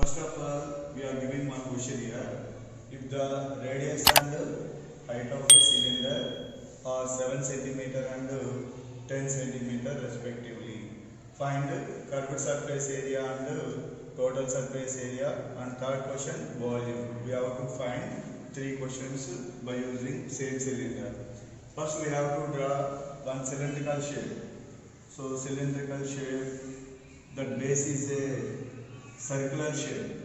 First of all, we are giving one question here. If the radius and height of a cylinder are 7 centimeter and 10 centimeter respectively, find curved surface area and total surface area, and third question volume. We have to find three questions by using same cylinder. First, we have to draw one cylindrical shape. So cylindrical shape, the base is a circular shape.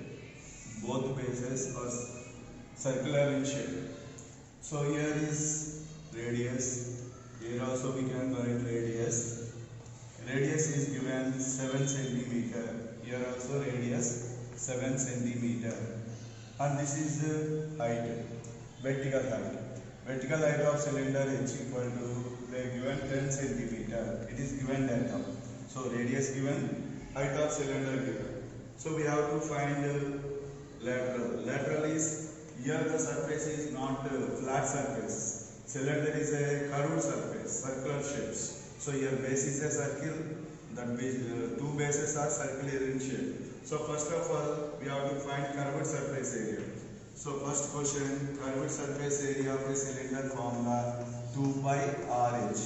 Both bases are circular in shape. So here is radius. Here also we can write radius. Radius is given 7 centimeter. Here also radius 7 centimeter. And this is height, vertical height. Vertical height of cylinder is equal to, they are given 10 centimeter. It is given that now. So radius given, height of cylinder given. So we have to find lateral. Lateral is, here the surface is not flat surface. Cylinder is a curved surface, circular shapes. So here base is a circle, that two bases are circular in shape. So first of all, we have to find curved surface area. So first question, curved surface area of a cylinder formula 2 pi RH.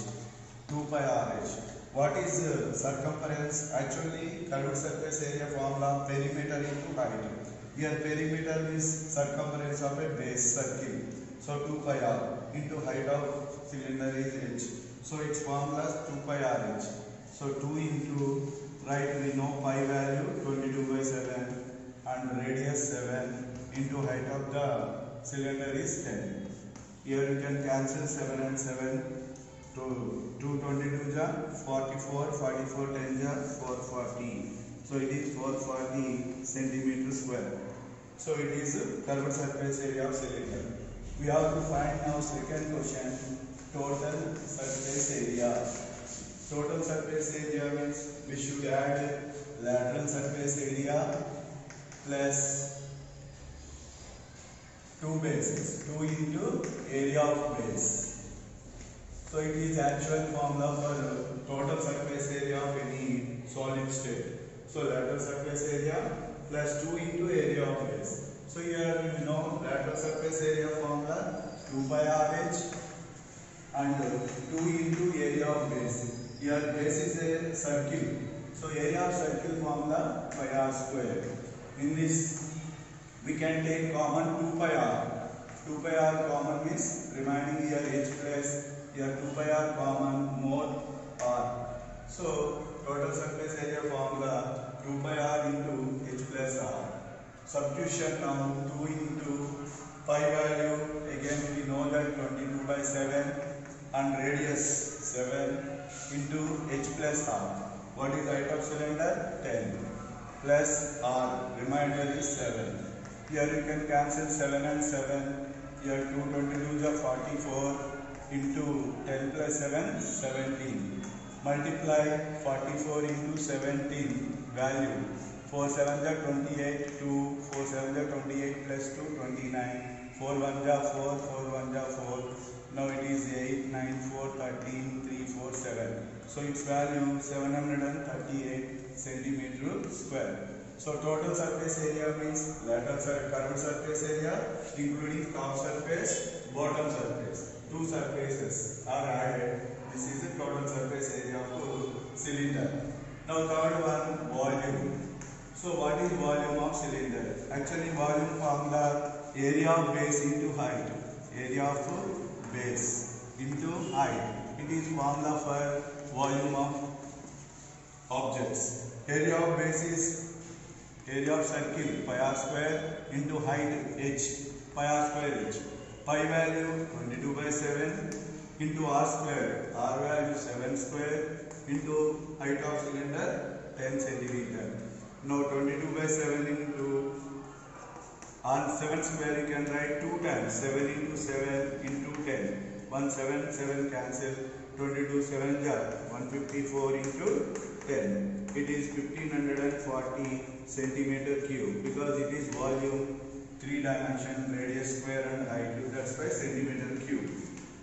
2 pi RH. What is circumference? Actually, curved surface area formula perimeter into height. Here perimeter is circumference of a base circle. So 2 pi r into height of cylinder is h. So its formula is 2 pi RH. So 2 into, right, we know pi value 22 by 7 and radius 7 into height of the cylinder is 10. Here you can cancel 7 and 7. To 222 ja 44, 44 10 ja 440. So it is 440 centimeter square. So it is curved surface area of cylinder. We have to find now second question, total surface area. Total surface area means we should add lateral surface area plus two bases, 2 into area of base. So it is actual formula for total surface area of any solid state. So lateral surface area plus 2 into area of base. So here we know lateral surface area formula 2 pi RH and 2 into area of base. Here base is a circle. So area of circle formula pi r square. In this we can take common 2 pi r. 2 pi r common means remaining here h plus, here 2 pi r common, more r. So total surface area formula 2 pi r into h plus r. Substitution now 2 into pi value, again we know that 22 by 7 and radius 7 into h plus r. What is height of cylinder? 10 plus r, remainder is 7. Here you can cancel 7 and 7. Here 222 is 44 into 10 plus 7, 17. Multiply 44 into 17 value. 4 7 is 28, 2, 4 7 is 28 plus 2, 29. 4 1 is 4, 4 1 is 4. Now it is 8, 9, 4, 13, 3, 4, 7. So its value 738 centimeter square. So total surface area means lateral curved surface area including top surface, bottom surface. Two surfaces are added. This is the total surface area of cylinder. Now third one, volume. So what is volume of cylinder? Actually volume formula area of base into height. Area of base into height. It is formula for volume of objects. Area of base is area of circle pi r square into height h, pi r square h. Pi value 22 by 7 into r square, r value 7 square into height of cylinder 10 centimeter. Now 22 by 7 into on 7 square you can write 2 times, 7 into 7 into 10. 1 7 7 cancel, 22 7 ja 154 into 10. It is 1540 centimeter cube because it is volume, 3 dimension, radius square and height, that's why centimeter cube.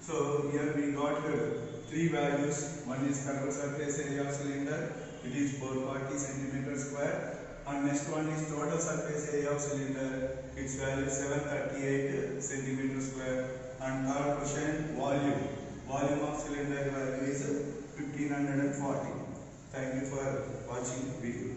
So here we got three values. One is curved surface area of cylinder, it is 440 centimeter square, And next one is total surface area of cylinder. Its value is 738 centimeter square. And third question, volume. Volume of cylinder value is 1540. Thank you for watching video.